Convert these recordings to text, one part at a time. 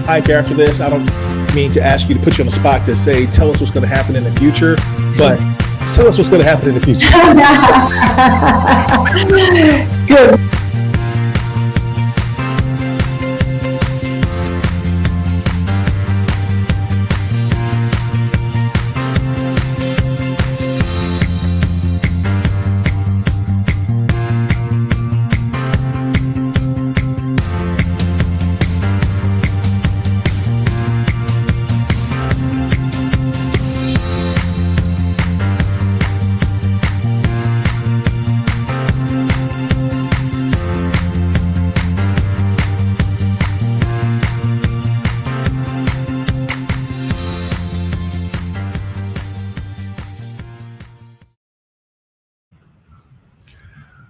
Ike, after this, I don't mean to ask you to put you on the spot to say, tell us what's going to happen in the future, but tell us what's going to happen in the future. Good.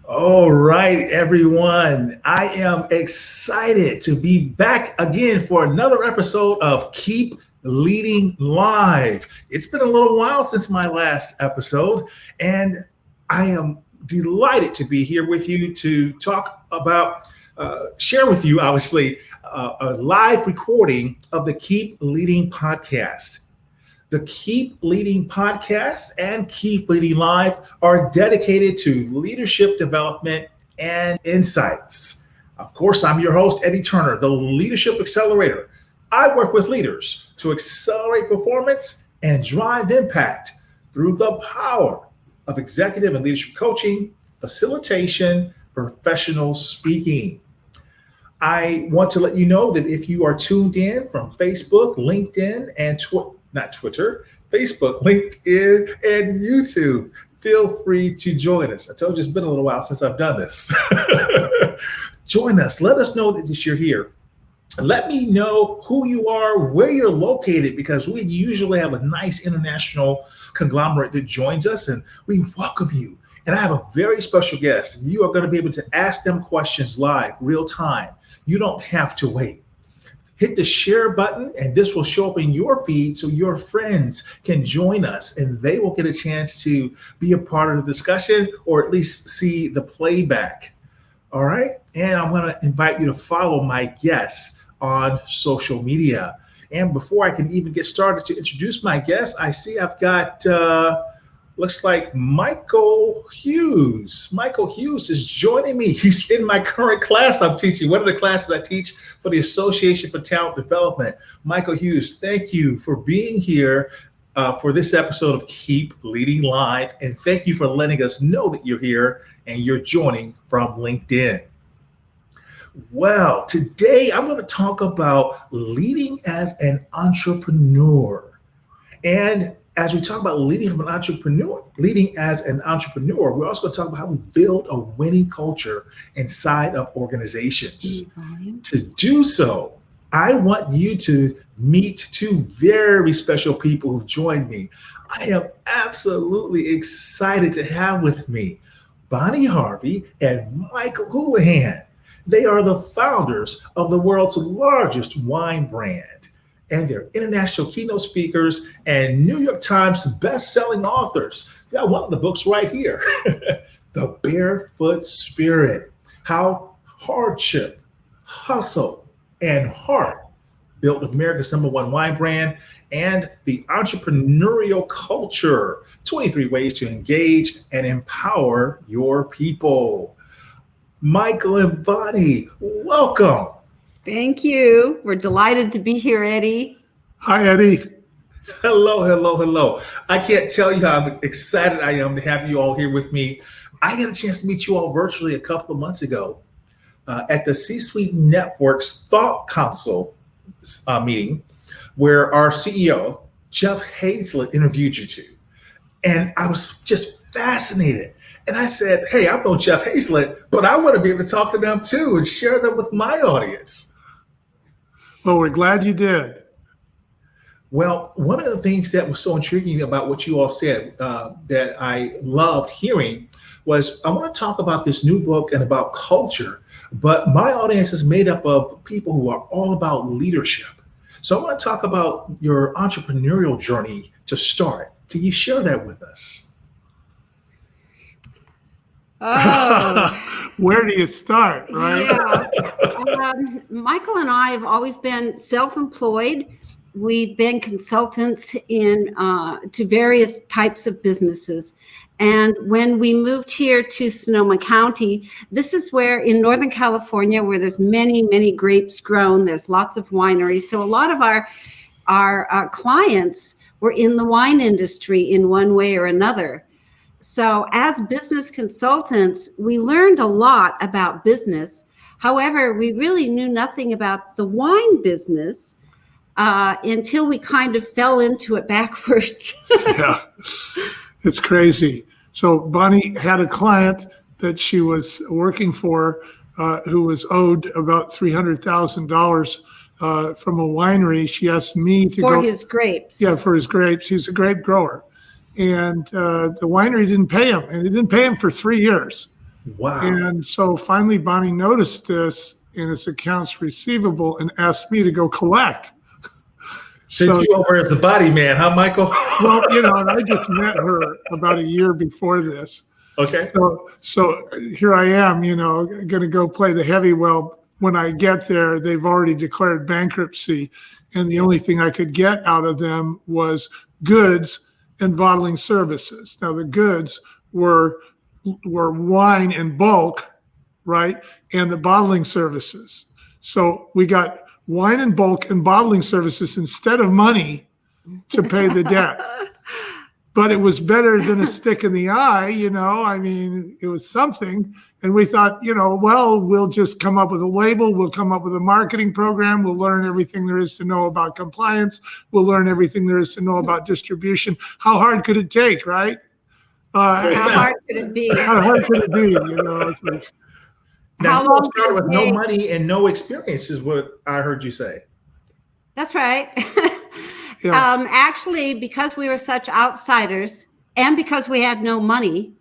All right, everyone. I am excited to be back again for another episode of Keep Leading Live. It's been a little while since my last episode, and I am delighted to be here with you to talk about, share with you, obviously, a live recording of the Keep Leading podcast. The Keep Leading podcast and Keep Leading Live are dedicated to leadership development and insights. Of course, I'm your host, Eddie Turner, the Leadership Accelerator. I work with leaders to accelerate performance and drive impact through the power of executive and leadership coaching, facilitation, professional speaking. I want to let you know that if you are tuned in from Facebook, LinkedIn, and Facebook, LinkedIn, and YouTube, feel free to join us. I told you it's been a little while since I've done this. Join us. Let us know that you're here. Let me know who you are, where you're located, because we usually have a nice international conglomerate that joins us, and we welcome you. And I have a very special guest. You are going to be able to ask them questions live, real time. You don't have to wait. Hit the share button, and this will show up in your feed so your friends can join us, and they will get a chance to be a part of the discussion or at least see the playback. All right. And I'm going to invite you to follow my guests on social media. And before I can even get started to introduce my guest, I see I've got, looks like Michael Hughes. Michael Hughes is joining me. He's in my current class I'm teaching. One of the classes I teach for the Association for Talent Development. Michael Hughes, thank you for being here for this episode of Keep Leading Live. And thank you for letting us know that you're here and you're joining from LinkedIn. Well, today I'm going to talk about leading as an entrepreneur. And as we talk about leading as an entrepreneur, we're also going to talk about how we build a winning culture inside of organizations. To do so, I want you to meet two very special people who've joined me. I am absolutely excited to have with me Bonnie Harvey and Michael Houlihan. They are the founders of the world's largest wine brand, and they're international keynote speakers and New York Times bestselling authors. Got one of the books right here, The Barefoot Spirit, How Hardship, Hustle, and Heart Built America's #1 wine brand, and The Entrepreneurial Culture, 23 ways to engage and empower your people. Michael and Bonnie, welcome. Thank you. We're delighted to be here, Eddie. Hi, Eddie. Hello. I can't tell you how excited I am to have you all here with me. I got a chance to meet you all virtually a couple of months ago at the C-Suite Network's Thought Council meeting, where our CEO, Jeff Hazlett, interviewed you two. And I was just fascinated. And I said, hey, I know Jeff Hazlett, but I want to be able to talk to them too and share them with my audience. Well, we're glad you did. Well, one of the things that was so intriguing about what you all said that I loved hearing was I want to talk about this new book and about culture, but my audience is made up of people who are all about leadership. So I want to talk about your entrepreneurial journey to start. Can you share that with us? Oh, Where do you start, right? yeah. Michael and I have always been self-employed. We've been consultants in to various types of businesses. And when we moved here to Sonoma County, this is where in Northern California, where there's many, many grapes grown, there's lots of wineries. So a lot of our clients were in the wine industry in one way or another. So as business consultants, we learned a lot about business. However, we really knew nothing about the wine business until we kind of fell into it backwards. Yeah, it's crazy. So Bonnie had a client that she was working for who was owed about $300,000 from a winery. She asked me to For go. his grapes. Yeah, for his grapes. He's a grape grower. And the winery didn't pay him, and it didn't pay him for 3 years. Wow. And so finally Bonnie noticed this in his accounts receivable and asked me to go collect. Sent you over as the body man, huh, Michael? Well, and I just met her about a year before this. Okay. So here I am, going to go play the heavy. Well, when I get there, they've already declared bankruptcy. And the only thing I could get out of them was goods and bottling services. Now, the goods were wine in bulk, right? And the bottling services. So we got wine in bulk and bottling services instead of money to pay the debt. But it was better than a stick in the eye, I mean, it was something. And we thought, well, we'll just come up with a label. We'll come up with a marketing program. We'll learn everything there is to know about compliance. We'll learn everything there is to know about distribution. How hard could it take, right? How hard could it be? How hard could it be? It's like, Now, How long you started did with it no take? money and no experience is what I heard you say. That's right. Yeah. Actually, because we were such outsiders and because we had no money,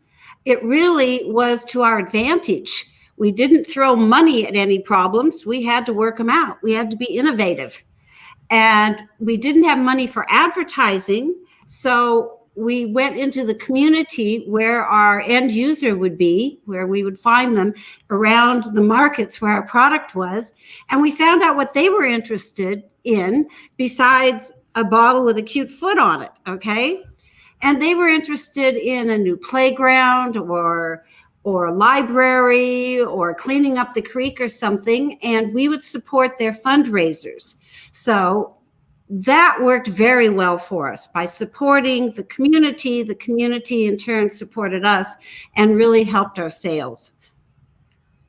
it really was to our advantage. We didn't throw money at any problems. We had to work them out. We had to be innovative. And we didn't have money for advertising. So we went into the community where our end user would be, where we would find them around the markets where our product was. And we found out what they were interested in besides a bottle with a cute foot on it. Okay. And they were interested in a new playground or a library or cleaning up the creek or something. And we would support their fundraisers. So that worked very well for us by supporting the community. The community in turn supported us and really helped our sales.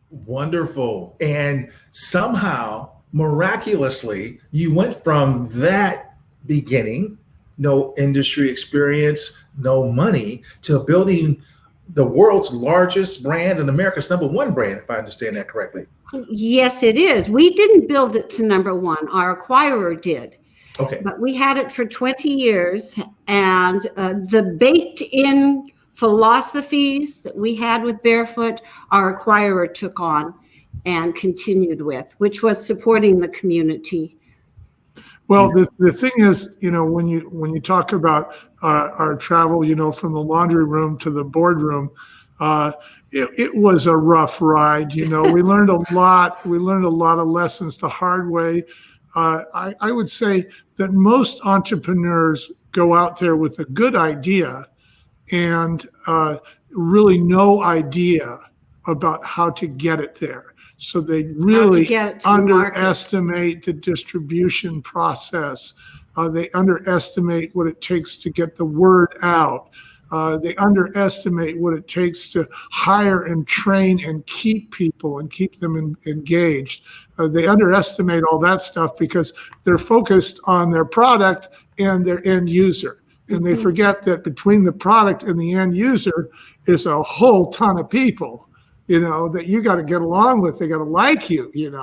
Wonderful. And somehow, miraculously, you went from that beginning, no industry experience, no money, to building the world's largest brand and America's #1 brand, if I understand that correctly. Yes, it is. We didn't build it to #1. Our acquirer did. Okay. But we had it for 20 years, and the baked-in philosophies that we had with Barefoot, our acquirer took on and continued with, which was supporting the community. Well, the thing is, when you talk about our travel, from the laundry room to the boardroom, it was a rough ride. We learned a lot. We learned a lot of lessons the hard way. I would say that most entrepreneurs go out there with a good idea and really no idea about how to get it there. So they really underestimate the distribution process. They underestimate what it takes to get the word out. They underestimate what it takes to hire and train and keep people and keep them engaged. They underestimate all that stuff because they're focused on their product and their end user. And they forget that between the product and the end user is a whole ton of people, that you got to get along with. They got to like you, Yes.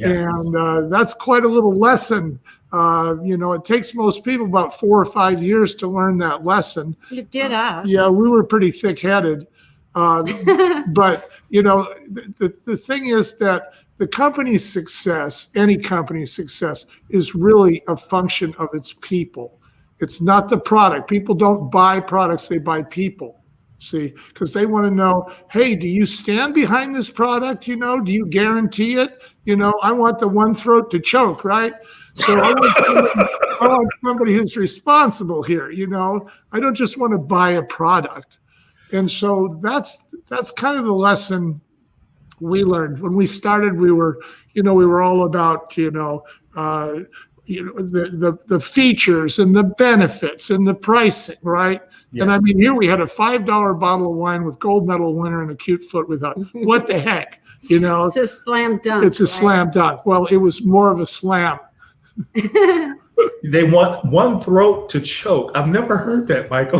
And that's quite a little lesson. It takes most people about 4 or 5 years to learn that lesson. It did us. Yeah, we were pretty thick-headed. But, the thing is that the company's success, any company's success, is really a function of its people. It's not the product. People don't buy products, they buy people. See, because they want to know, hey, do you stand behind this product? You know, do you guarantee it? You know, I want the one throat to choke, right? So I want somebody who's responsible here. You know, I don't just want to buy a product. And so that's kind of the lesson we learned when we started. We were all about, the features and the benefits and the pricing, right? Yes. And I mean, here we had a $5 bottle of wine with gold medal winner and a cute foot without. What the heck, you know? It's a slam dunk. It's a slam dunk. Well, it was more of a slam. They want one throat to choke. I've never heard that, Michael.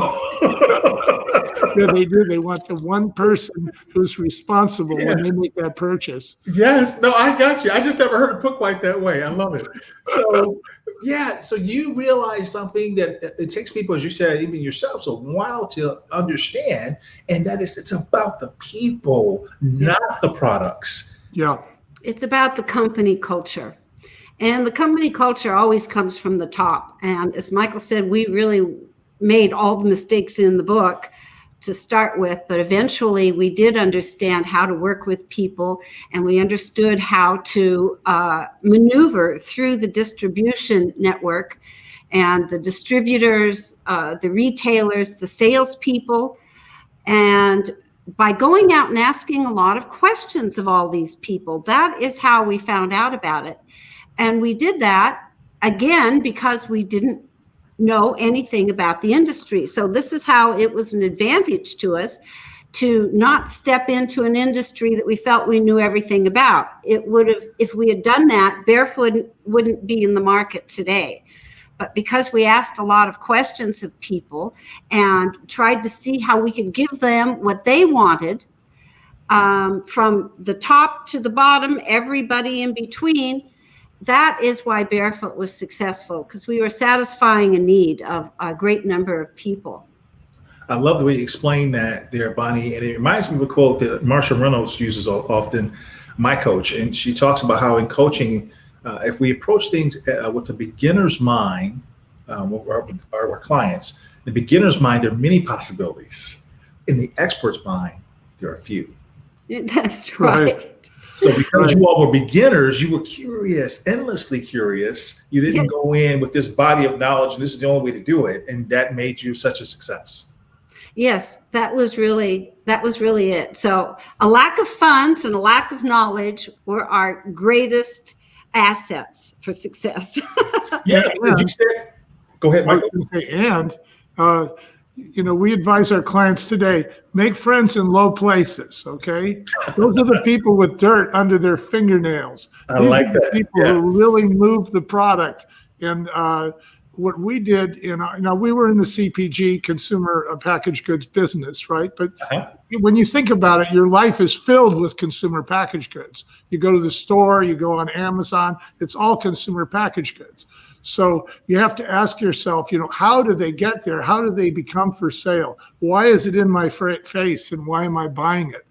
Yeah, they do. They want the one person who's responsible when they make that purchase. Yes. No, I got you. I just never heard it put quite that way. I love it. So, yeah. So you realize something that it takes people, as you said, even yourselves, a while to understand, and that is it's about the people, not the products. Yeah. It's about the company culture. And the company culture always comes from the top. And as Michael said, we really made all the mistakes in the book to start with, but eventually we did understand how to work with people, and we understood how to maneuver through the distribution network and the distributors, the retailers, the salespeople. And by going out and asking a lot of questions of all these people, that is how we found out about it. And we did that, again, because we didn't know anything about the industry. So this is how it was an advantage to us to not step into an industry that we felt we knew everything about. It would have, if we had done that, Barefoot wouldn't be in the market today. But because we asked a lot of questions of people and tried to see how we could give them what they wanted, from the top to the bottom, everybody in between, that is why Barefoot was successful, because we were satisfying a need of a great number of people. I love the way you explain that there, Bonnie. And it reminds me of a quote that Marsha Reynolds uses often, my coach. And she talks about how in coaching, if we approach things with a beginner's mind, with our clients, the beginner's mind, there are many possibilities. In the expert's mind, there are few. That's right. So because you all were beginners, you were curious, endlessly curious. You didn't go in with this body of knowledge, and this is the only way to do it. And that made you such a success. Yes, that was really it. So a lack of funds and a lack of knowledge were our greatest assets for success. Did you say? Go ahead, Michael. We advise our clients today, make friends in low places, okay? Those are the people with dirt under their fingernails. I like that. These are the people who really move the product. And what we did, now we were in the CPG, consumer packaged goods business, right? But when you think about it, your life is filled with consumer packaged goods. You go to the store, you go on Amazon, it's all consumer packaged goods. So you have to ask yourself, how do they get there? How do they become for sale? Why is it in my face, and why am I buying it?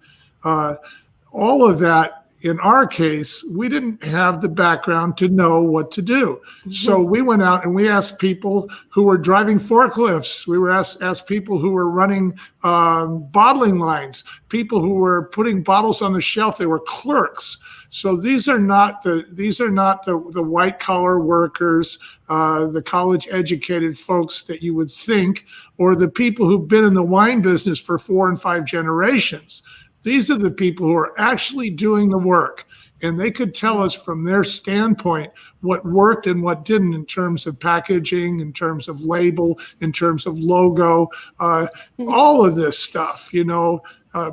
All of that, in our case, we didn't have the background to know what to do. Mm-hmm. So we went out and we asked people who were driving forklifts. We were asked people who were running bottling lines, people who were putting bottles on the shelf. They were clerks. So these are not the white collar workers, the college educated folks that you would think, or the people who've been in the wine business for 4 and 5 generations. These are the people who are actually doing the work, and they could tell us from their standpoint what worked and what didn't in terms of packaging, in terms of label, in terms of logo, all of this stuff,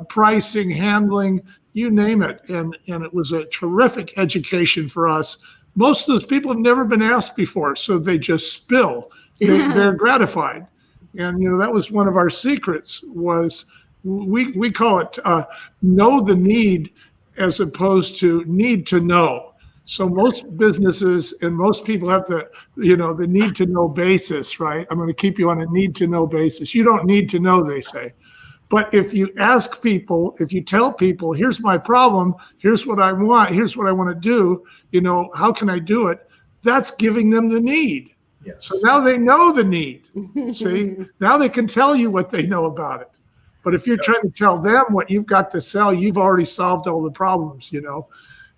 pricing, handling, you name it. And it was a terrific education for us. Most of those people have never been asked before, so they just spill. They're gratified. And, that was one of our secrets was we call it know the need as opposed to need to know. So most businesses and most people have the need to know basis, right? I'm going to keep you on a need to know basis. You don't need to know, they say. But if you ask people, if you tell people, here's my problem, here's what I want, here's what I want to do, how can I do it? That's giving them the need. Yes. So now they know the need. See, now they can tell you what they know about it. But if you're trying to tell them what you've got to sell, you've already solved all the problems,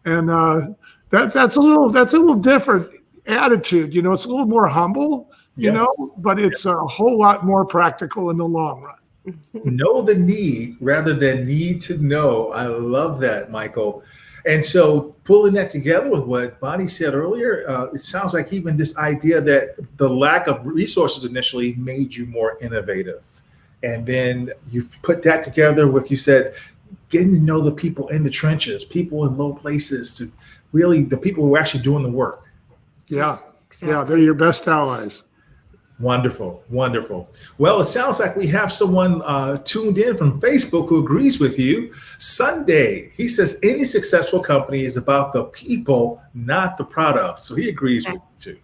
and that's a little different attitude. It's a little more humble, but it's a whole lot more practical in the long run. Know the need rather than need to know. I love that, Michael. And so pulling that together with what Bonnie said earlier, it sounds like even this idea that the lack of resources initially made you more innovative. And then you put that together with, you said, getting to know the people in the trenches, people in low places, to really the people who are actually doing the work. Yeah. Yes, exactly. Yeah, they're your best allies. Wonderful, wonderful. Well, it sounds like we have someone tuned in from Facebook who agrees with you. Sunday, he says, any successful company is about the people, not the product. So he agrees with you too.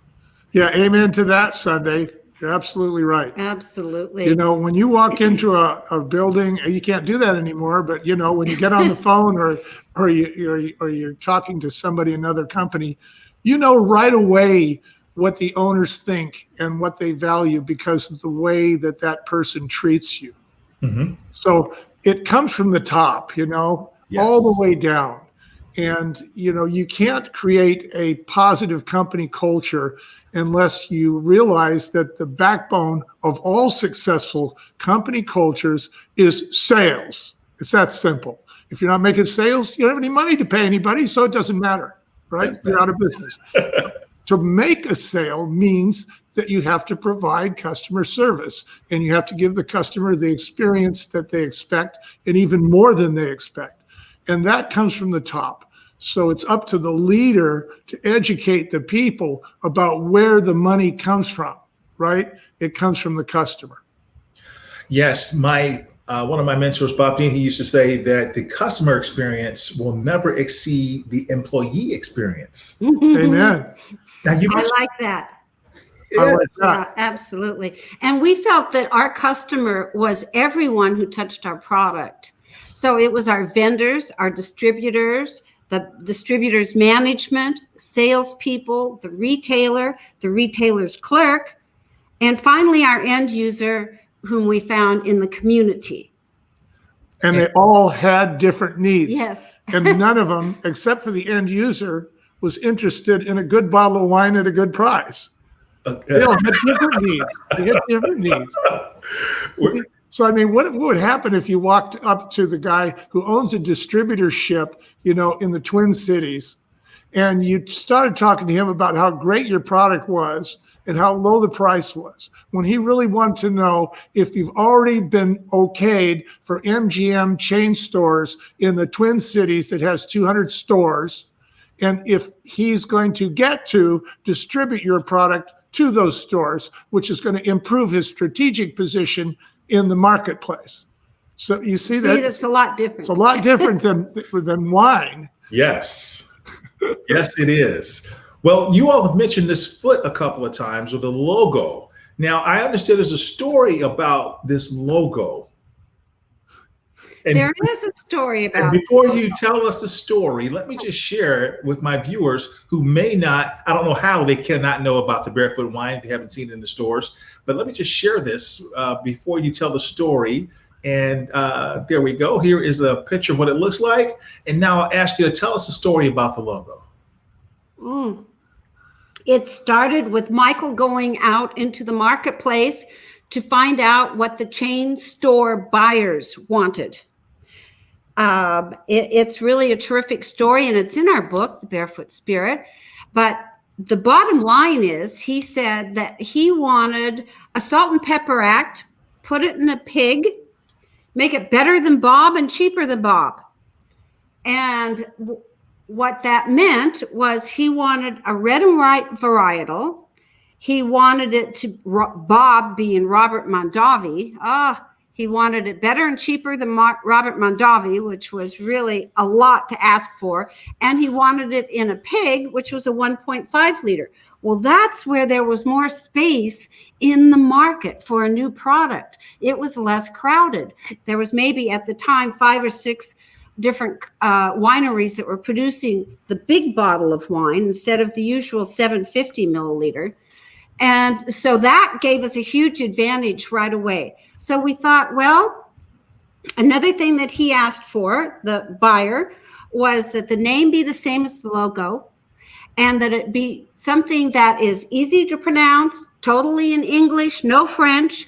Yeah, amen to that, Sunday. You're absolutely right. Absolutely. When you walk into a building, you can't do that anymore. But when you get on the phone or you're talking to somebody in another company, right away what the owners think and what they value because of the way that person treats you. Mm-hmm. So it comes from the top, all the way down. And, you can't create a positive company culture unless you realize that the backbone of all successful company cultures is sales. It's that simple. If you're not making sales, you don't have any money to pay anybody, so it doesn't matter, right? You're out of business. To make a sale means that you have to provide customer service, and you have to give the customer the experience that they expect and even more than they expect. And that comes from the top. So it's up to the leader to educate the people about where the money comes from, right? It comes from the customer. Yes, one of my mentors, Bob Dean, he used to say that the customer experience will never exceed the employee experience. Amen. Now, I like that. I like that. Yeah, absolutely. And we felt that our customer was everyone who touched our product. So it was our vendors, our distributors, the distributors' management, salespeople, the retailer's clerk, and finally our end user, whom we found in the community. And they all had different needs. Yes. And none of them, except for the end user, was interested in a good bottle of wine at a good price. They all had different needs. They had different needs. So, what would happen if you walked up to the guy who owns a distributorship, in the Twin Cities, and you started talking to him about how great your product was and how low the price was, when he really wanted to know if you've already been okayed for MGM chain stores in the Twin Cities that has 200 stores, and if he's going to get to distribute your product to those stores, which is going to improve his strategic position in the marketplace. So you see that it's a lot different. It's a lot different than wine. Yes. Yes, it is. Well, you all have mentioned this foot a couple of times, or the logo. Now, I understand there's a story about this logo. And there is a story about it. Before you tell us the story, let me just share it with my viewers who may not, I don't know how they cannot know about the Barefoot wine if they haven't seen it in the stores, but let me just share this before you tell the story. And there we go. Here is a picture of what it looks like. And now I'll ask you to tell us the story about the logo. It started with Michael going out into the marketplace to find out what the chain store buyers wanted. It's really a terrific story, and it's in our book, The Barefoot Spirit. But the bottom line is, he said that he wanted a salt and pepper act, put it in a pig, make it better than Bob and cheaper than Bob. And what that meant was he wanted a red and white varietal. He wanted it to, Bob being Robert Mondavi, he wanted it better and cheaper than Robert Mondavi, which was really a lot to ask for. And he wanted it in a pig, which was a 1.5 liter. Well, that's where there was more space in the market for a new product. It was less crowded. There was maybe at the time 5 or 6 different wineries that were producing the big bottle of wine instead of the usual 750 milliliter. And so that gave us a huge advantage right away. So we thought, well, Another thing that he asked for, the buyer, was that the name be the same as the logo, and that it be something that is easy to pronounce, totally in English, no French.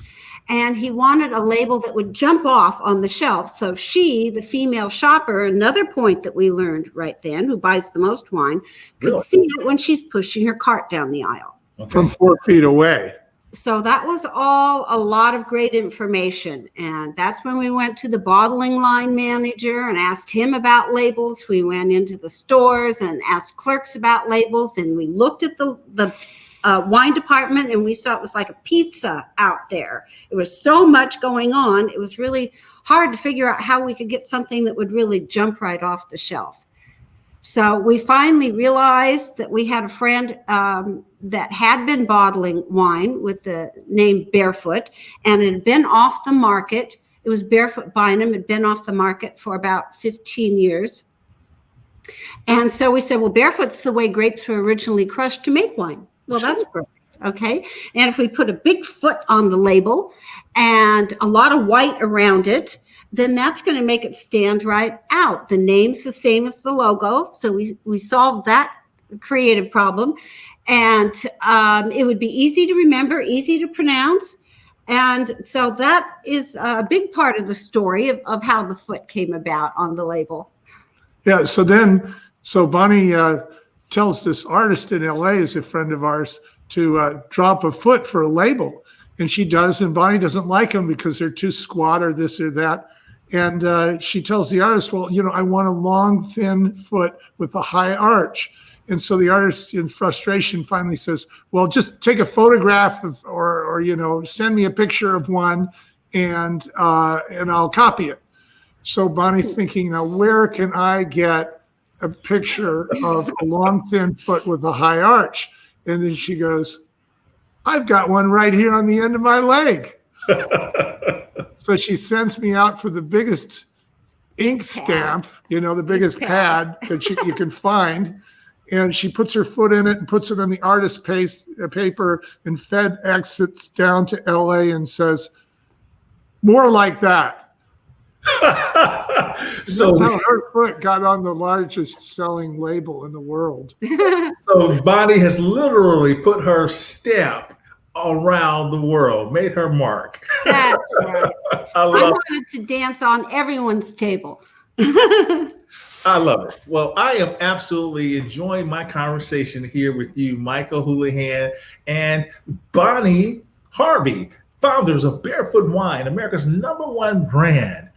And he wanted a label that would jump off on the shelf. So she, the female shopper, another point that we learned right then, who buys the most wine, could see it when she's pushing her cart down the aisle. From 4 feet away. So that was all a lot of great information. And that's when we went to the bottling line manager and asked him about labels. We went into the stores and asked clerks about labels. And we looked at the wine department, and we saw it was like a pizza out there. It was so much going on. It was really hard to figure out how we could get something that would really jump right off the shelf. So we finally realized that we had a friend that had been bottling wine with the name Barefoot, and it had been off the market. It was Barefoot Bynum. It had been off the market for about 15 years. And so we said, well, Barefoot's the way grapes were originally crushed to make wine. Well, that's perfect. Okay. And if we put a big foot on the label and a lot of white around it, then that's going to make it stand right out. The name's the same as the logo. So we solved that creative problem. And it would be easy to remember, easy to pronounce. And so that is a big part of the story of how the foot came about on the label. Yeah. So Bonnie tells this artist in LA, is a friend of ours, to drop a foot for a label. And she does, and Bonnie doesn't like them because they're too squat or this or that. And she tells the artist, well, I want a long, thin foot with a high arch. And so the artist, in frustration, finally says, well, just take a photograph of, or send me a picture of one, and I'll copy it. So Bonnie's thinking, now where can I get a picture of a long, thin foot with a high arch? And then she goes, I've got one right here on the end of my leg. So she sends me out for the biggest ink stamp, the biggest pad that you can find. And she puts her foot in it and puts it on the artist paper, and FedEx it down to LA and says, more like that. So that's how her foot got on the largest selling label in the world. So Bonnie has literally put her stamp around the world, made her mark. That's right. I wanted to dance on everyone's table. I love it. Well, I am absolutely enjoying my conversation here with you, Michael Houlihan and Bonnie Harvey, founders of Barefoot Wine, America's #1 brand.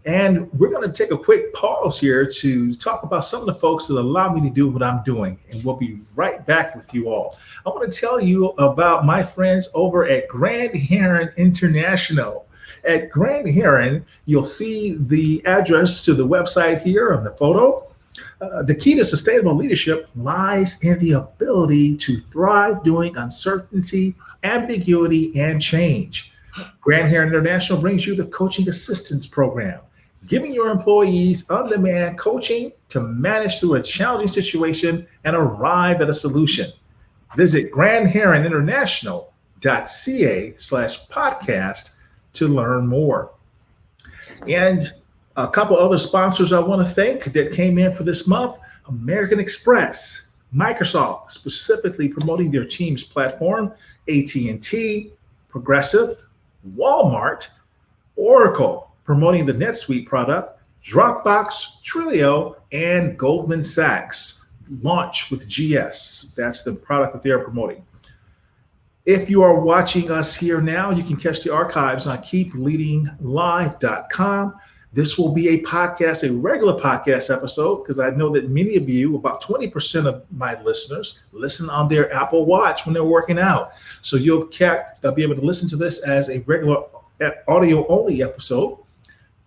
And we're going to take a quick pause here to talk about some of the folks that allow me to do what I'm doing. And we'll be right back with you all. I want to tell you about my friends over at Grand Heron International. At Grand Heron, you'll see the address to the website here on the photo. The key to sustainable leadership lies in the ability to thrive during uncertainty, ambiguity, and change. Grand Heron International brings you the Coaching Assistance Program, giving your employees on-demand coaching to manage through a challenging situation and arrive at a solution. Visit grandheroninternational.ca/podcast to learn more. And a couple other sponsors I want to thank that came in for this month: American Express, Microsoft, specifically promoting their Teams platform, AT&T, Progressive, Walmart, Oracle, promoting the NetSuite product, Dropbox, Twilio, and Goldman Sachs. Launch with GS. That's the product that they're promoting. If you are watching us here now, you can catch the archives on keepleadinglive.com. This will be a podcast, a regular podcast episode, because I know that many of you, about 20% of my listeners, listen on their Apple Watch when they're working out. So you'll be able to listen to this as a regular audio-only episode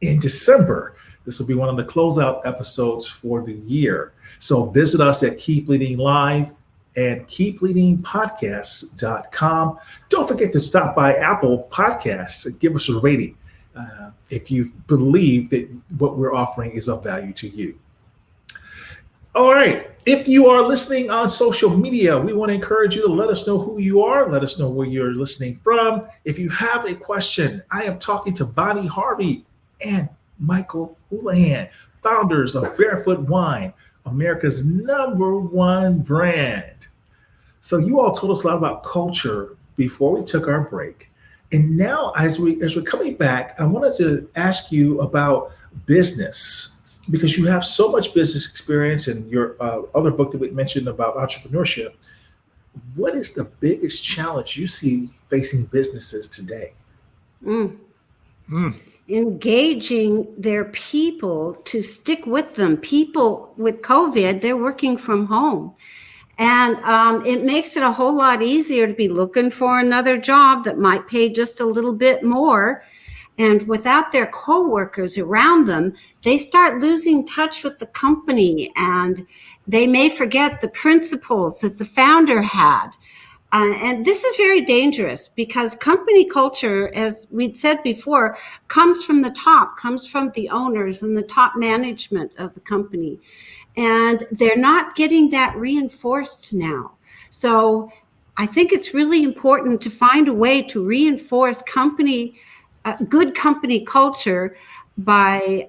in December. This will be one of the closeout episodes for the year. So visit us at Keep Leading Live and keepleadingpodcasts.com. Don't forget to stop by Apple Podcasts and give us a rating if you believe that what we're offering is of value to you. All right. If you are listening on social media, we want to encourage you to let us know who you are. Let us know where you're listening from. If you have a question, I am talking to Bonnie Harvey and Michael Houlihan, founders of Barefoot Wine, America's #1 brand. So you all told us a lot about culture before we took our break. And now as we're coming back, I wanted to ask you about business, because you have so much business experience in your other book that we mentioned about entrepreneurship. What is the biggest challenge you see facing businesses today? Engaging their people to stick with them. People with COVID, they're working from home. And it makes it a whole lot easier to be looking for another job that might pay just a little bit more. And without their coworkers around them, they start losing touch with the company, and they may forget the principles that the founder had. And this is very dangerous, because company culture, as we'd said before, comes from the top, comes from the owners and the top management of the company. And they're not getting that reinforced now. So I think it's really important to find a way to reinforce good company culture by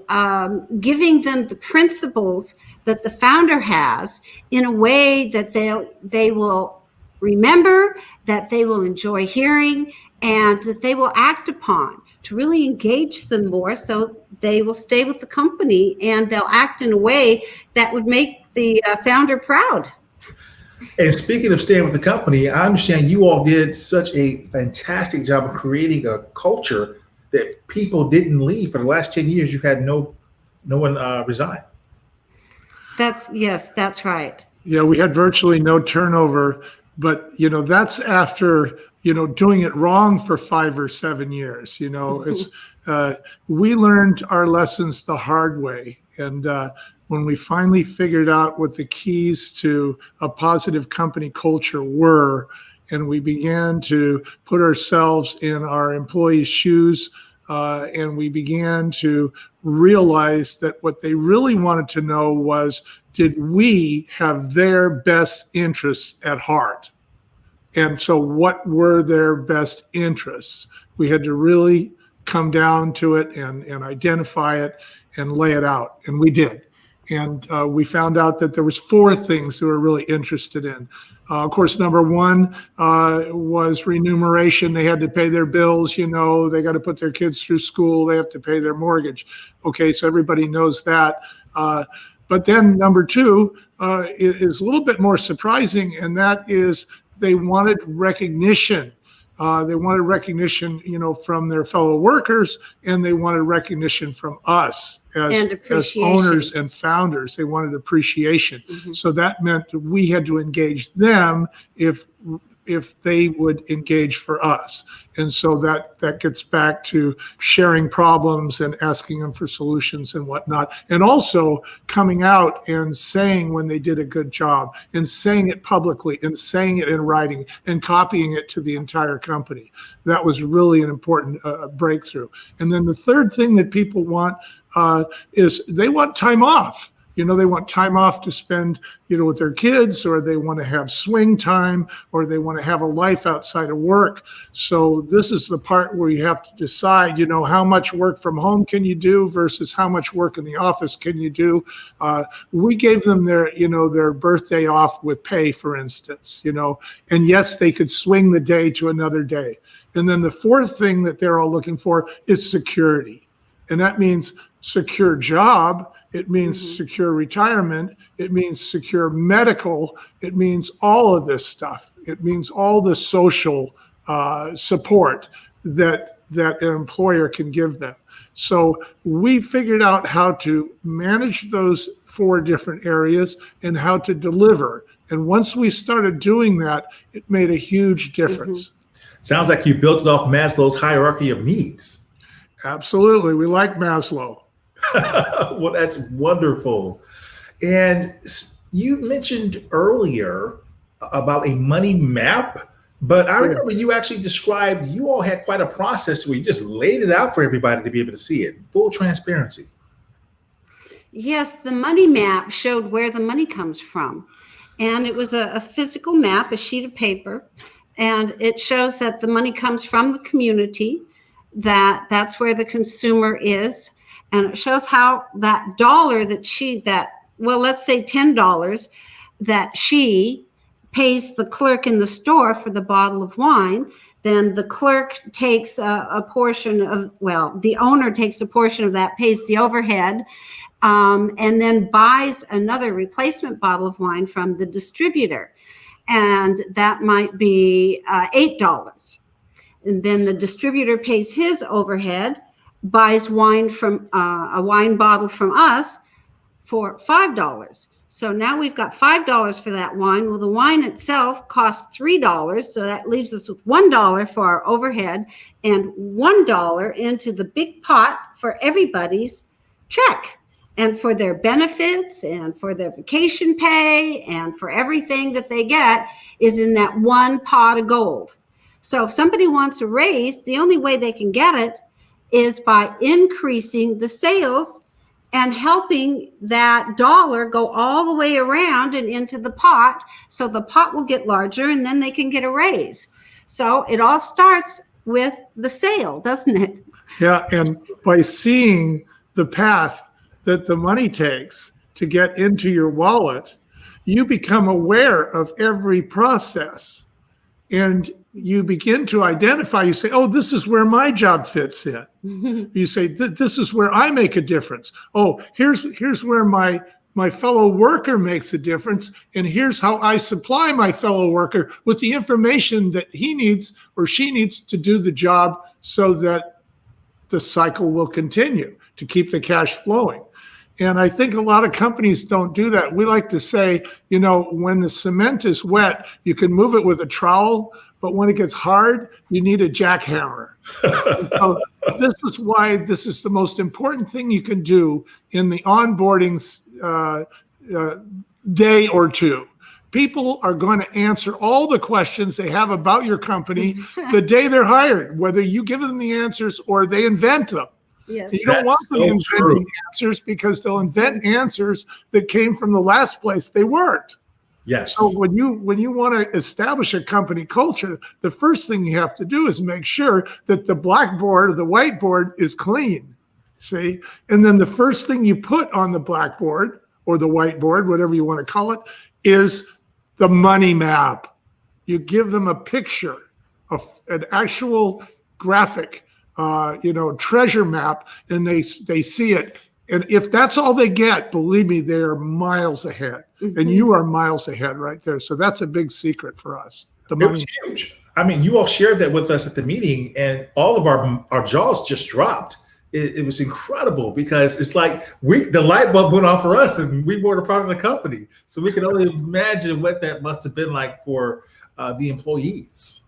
giving them the principles that the founder has in a way that they will remember, that they will enjoy hearing, and that they will act upon, to really engage them more, so they will stay with the company and they'll act in a way that would make the founder proud. And speaking of staying with the company, I understand you all did such a fantastic job of creating a culture that people didn't leave. For the last 10 years, you had no one resign. That's right. Yeah, we had virtually no turnover, but that's after doing it wrong for 5 or 7 years. It's we learned our lessons the hard way, and when we finally figured out what the keys to a positive company culture were, and we began to put ourselves in our employees' shoes, and we began to realize that what they really wanted to know was, did we have their best interests at heart? And so what were their best interests? We had to really come down to it and identify it and lay it out. And we did. And we found out that there was 4 things they were really interested in. Of course, number 1 was remuneration. They had to pay their bills, they got to put their kids through school. They have to pay their mortgage. Okay, so everybody knows that. But then number 2 is a little bit more surprising, and that is they wanted recognition. They wanted recognition, from their fellow workers, and they wanted recognition from us as owners and founders. They wanted appreciation. Mm-hmm. So that meant that we had to engage them if they would engage for us. And so that gets back to sharing problems and asking them for solutions and whatnot. And also coming out and saying when they did a good job, and saying it publicly, and saying it in writing, and copying it to the entire company. That was really an important breakthrough. And then the third thing that people want is they want time off. They want time off to spend, with their kids, or they want to have swing time, or they want to have a life outside of work. So this is the part where you have to decide, how much work from home can you do versus how much work in the office can you do. We gave them their birthday off with pay, for instance, and yes, they could swing the day to another day. And then the 4th thing that they're all looking for is security. And that means secure job. It means secure retirement. It means secure medical. It means all of this stuff. It means all the social support that an employer can give them. So we figured out how to manage those 4 different areas and how to deliver. And once we started doing that, it made a huge difference. Sounds like you built it off Maslow's hierarchy of needs. Absolutely. We like Maslow. Well, that's wonderful. And you mentioned earlier about a money map, but I remember you actually described, you all had quite a process where you just laid it out for everybody to be able to see it. Full transparency. Yes, the money map showed where the money comes from. And it was a physical map, a sheet of paper. And it shows that the money comes from the community, that's where the consumer is. And it shows how that dollar well, let's say $10 that she pays the clerk in the store for the bottle of wine, then the clerk takes a portion of, well, the owner takes a portion of that, pays the overhead, and then buys another replacement bottle of wine from the distributor. And that might be $8. And then the distributor pays his overhead, buys wine from a wine bottle from us for $5. So now we've got $5 for that wine. Well, the wine itself costs $3. So that leaves us with $1 for our overhead and $1 into the big pot for everybody's check and for their benefits and for their vacation pay and for everything that they get is in that one pot of gold. So if somebody wants a raise, the only way they can get it is by increasing the sales and helping that dollar go all the way around and into the pot. So the pot will get larger and then they can get a raise. So it all starts with the sale, doesn't it? Yeah. And by seeing the path that the money takes to get into your wallet, you become aware of every process. And you begin to identify, you say, oh, this is where my job fits in. You say, this is where I make a difference. Oh, here's where my fellow worker makes a difference. And here's how I supply my fellow worker with the information that he needs or she needs to do the job so that the cycle will continue to keep the cash flowing. And I think a lot of companies don't do that. We like to say, when the cement is wet, you can move it with a trowel, but when it gets hard, you need a jackhammer. So this is why this is the most important thing you can do in the onboarding day or two. People are going to answer all the questions they have about your company the day they're hired, whether you give them the answers or they invent them. Yes. You don't want them inventing answers because they'll invent answers that came from the last place they worked. Yes. So when you want to establish a company culture, the first thing you have to do is make sure that the blackboard or the whiteboard is clean. See? And then the first thing you put on the blackboard or the whiteboard, whatever you want to call it, is the money map. You give them a picture of an actual graphic treasure map, and they see it. And if that's all they get, believe me, they are miles ahead. Mm-hmm. And you are miles ahead right there. So that's a big secret for us. The money. It was huge. I mean, you all shared that with us at the meeting, and all of our jaws just dropped. It was incredible because it's like the light bulb went off for us, and we weren't a part of the company. So we can only imagine what that must have been like for the employees.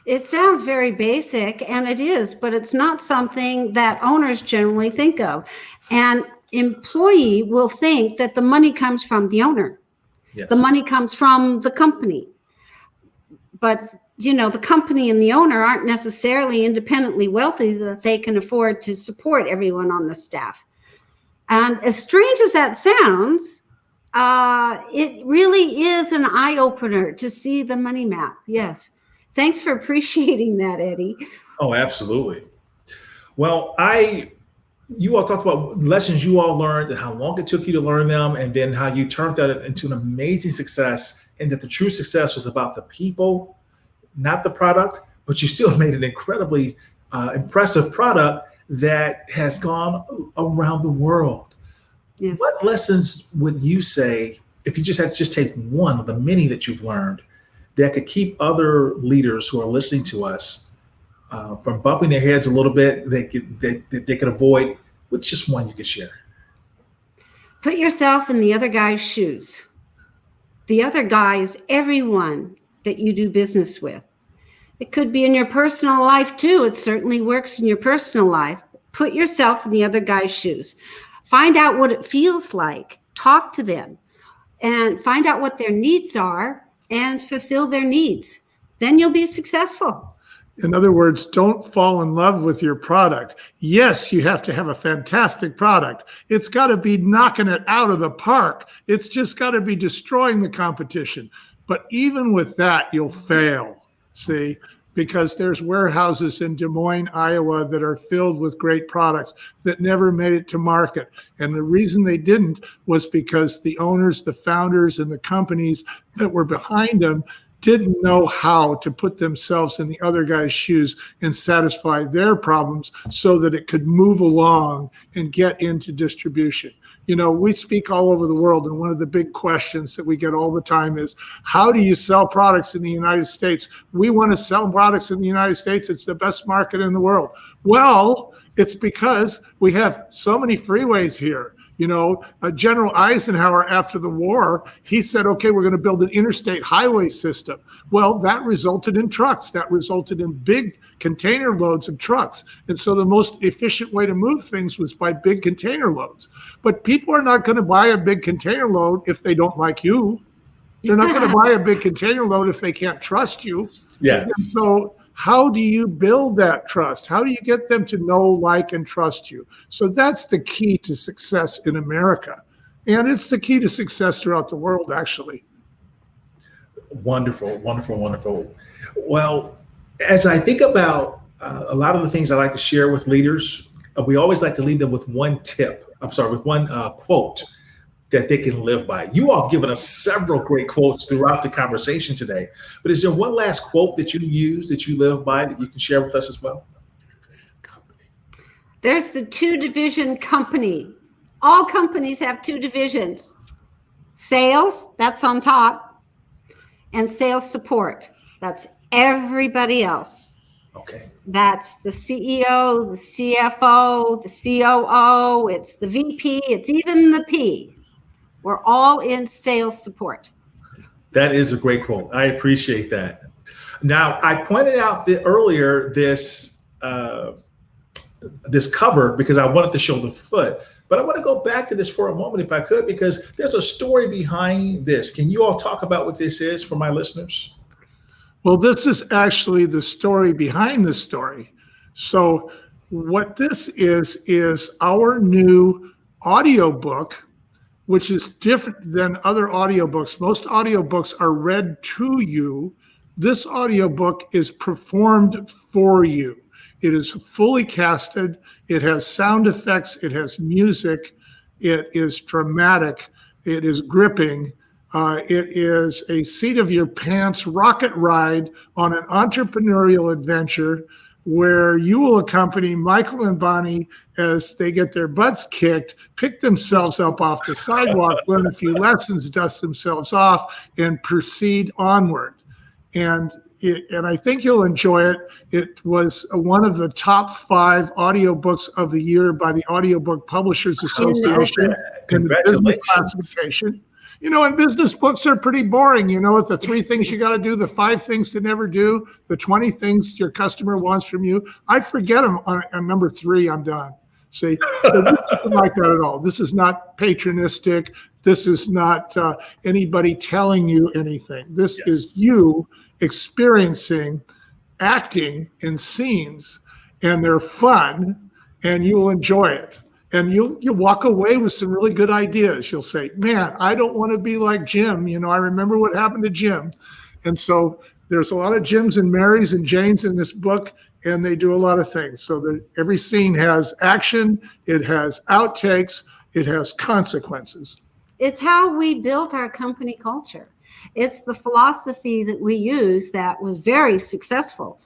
It sounds very basic, and it is, but it's not something that owners generally think of. An employee will think that the money comes from the owner. Yes. The money comes from the company. But, the company and the owner aren't necessarily independently wealthy that they can afford to support everyone on the staff. And as strange as that sounds, it really is an eye-opener to see the money map. Yes. Thanks for appreciating that, Eddie. Oh, absolutely. Well, you all talked about lessons you all learned and how long it took you to learn them, and then how you turned that into an amazing success, and that the true success was about the people, not the product, but you still made an incredibly impressive product that has gone around the world. Yes. What lessons would you say, if you just had to take one of the many that you've learned, that could keep other leaders who are listening to us from bumping their heads a little bit, they could avoid? What's just one you could share? Put yourself in the other guy's shoes. The other guy is everyone that you do business with. It could be in your personal life too. It certainly works in your personal life. Put yourself in the other guy's shoes. Find out what it feels like. Talk to them and find out what their needs are and fulfill their needs. Then you'll be successful. In other words, don't fall in love with your product. Yes, you have to have a fantastic product. It's got to be knocking it out of the park. It's just got to be destroying the competition. But even with that, you'll fail. See, because there's warehouses in Des Moines, Iowa that are filled with great products that never made it to market. And the reason they didn't was because the owners, the founders, and the companies that were behind them didn't know how to put themselves in the other guy's shoes and satisfy their problems so that it could move along and get into distribution. You know, we speak all over the world, and one of the big questions that we get all the time is, how do you sell products in the United States? We want to sell products in the United States. It's the best market in the world. Well, it's because we have so many freeways here. You know, General Eisenhower, after the war, he said, okay, we're going to build an interstate highway system. Well, that resulted in trucks. That resulted in big container loads of trucks. And so the most efficient way to move things was by big container loads. But people are not going to buy a big container load if they don't like you. They're not going to buy a big container load if they can't trust you. Yes. And so how do you build that trust? How do you get them to know, like, and trust you? So that's the key to success in America. And it's the key to success throughout the world, actually. Wonderful, wonderful, wonderful. Well, as I think about a lot of the things I like to share with leaders, we always like to leave them with one quote that they can live by. You all have given us several great quotes throughout the conversation today, but is there one last quote that you use, that you live by, that you can share with us as well? There's the 2-division company. All companies have 2 divisions. Sales, that's on top, and sales support. That's everybody else. Okay. That's the CEO, the CFO, the COO, it's the VP, it's even the P. We're all in sales support. That is a great quote. I appreciate that. Now, I pointed out earlier this cover because I wanted to show the foot, but I want to go back to this for a moment if I could, because there's a story behind this. Can you all talk about what this is for my listeners? Well, this is actually the story behind the story. So what this is our new audiobook, which is different than other audiobooks. Most audiobooks are read to you. This audiobook is performed for you. It is fully casted. It has sound effects. It has music. It is dramatic. It is gripping. It is a seat of your pants rocket ride on an entrepreneurial adventure where you will accompany Michael and Bonnie as they get their butts kicked, pick themselves up off the sidewalk, learn a few lessons, dust themselves off, and proceed onward. And I think you'll enjoy it. It was one of the top 5 audiobooks of the year by the Audiobook Publishers Association in the business classification. You know, and business books are pretty boring. You know, the 3 things you got to do, the 5 things to never do, the 20 things your customer wants from you. I forget them on number 3, I'm done. See, this isn't like that at all. This is not patronistic. This is not anybody telling you anything. This is you experiencing acting in scenes, and they're fun, and you will enjoy it. And you'll walk away with some really good ideas. You'll say, man, I don't want to be like Jim. You know, I remember what happened to Jim. And so there's a lot of Jims and Marys and Janes in this book, and they do a lot of things. So that every scene has action, it has outtakes, it has consequences. It's how we built our company culture. It's the philosophy that we use that was very successful.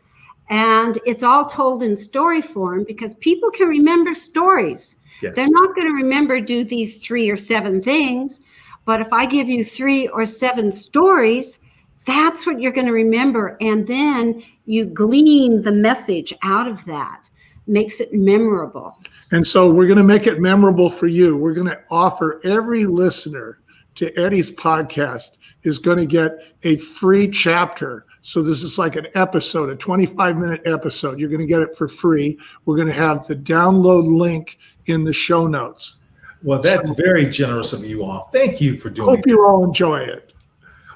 And it's all told in story form because people can remember stories. Yes. They're not going to remember do these 3 or 7 things, but if I give you 3 or 7 stories, that's what you're going to remember. And then you glean the message out of that, makes it memorable. And so we're going to make it memorable for you. We're going to offer every listener to Eddie's podcast is going to get a free chapter. So this is like an episode, a 25-minute episode. You're going to get it for free. We're going to have the download link in the show notes. Well, that's very generous of you all. Thank you for doing it. Hope you all enjoy it.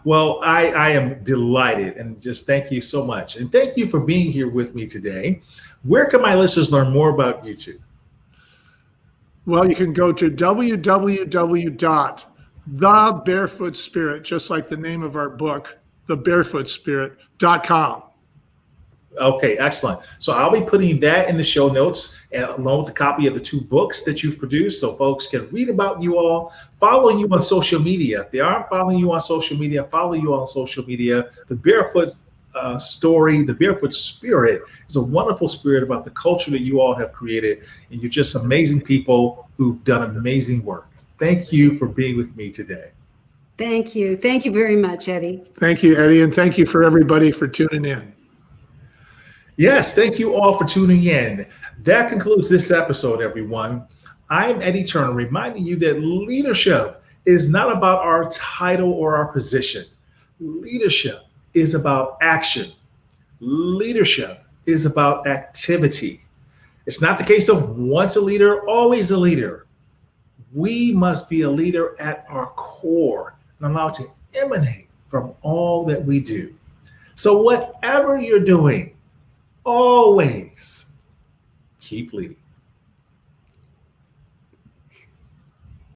Well, I am delighted, and just thank you so much. And thank you for being here with me today. Where can my listeners learn more about you two? Well, you can go to www.thebarefootspirit, just like the name of our book, thebarefootspirit.com. Okay, excellent. So I'll be putting that in the show notes along with a copy of the 2 books that you've produced so folks can read about you all, follow you on social media. If they aren't following you on social media, follow you on social media. The Barefoot story, the Barefoot Spirit is a wonderful spirit about the culture that you all have created. And you're just amazing people who've done amazing work. Thank you for being with me today. Thank you. Thank you very much, Eddie. Thank you, Eddie. And thank you for everybody for tuning in. Yes, thank you all for tuning in. That concludes this episode, everyone. I'm Eddie Turner, reminding you that leadership is not about our title or our position. Leadership is about action. Leadership is about activity. It's not the case of once a leader, always a leader. We must be a leader at our core and allowed to emanate from all that we do. So whatever you're doing, always keep leading.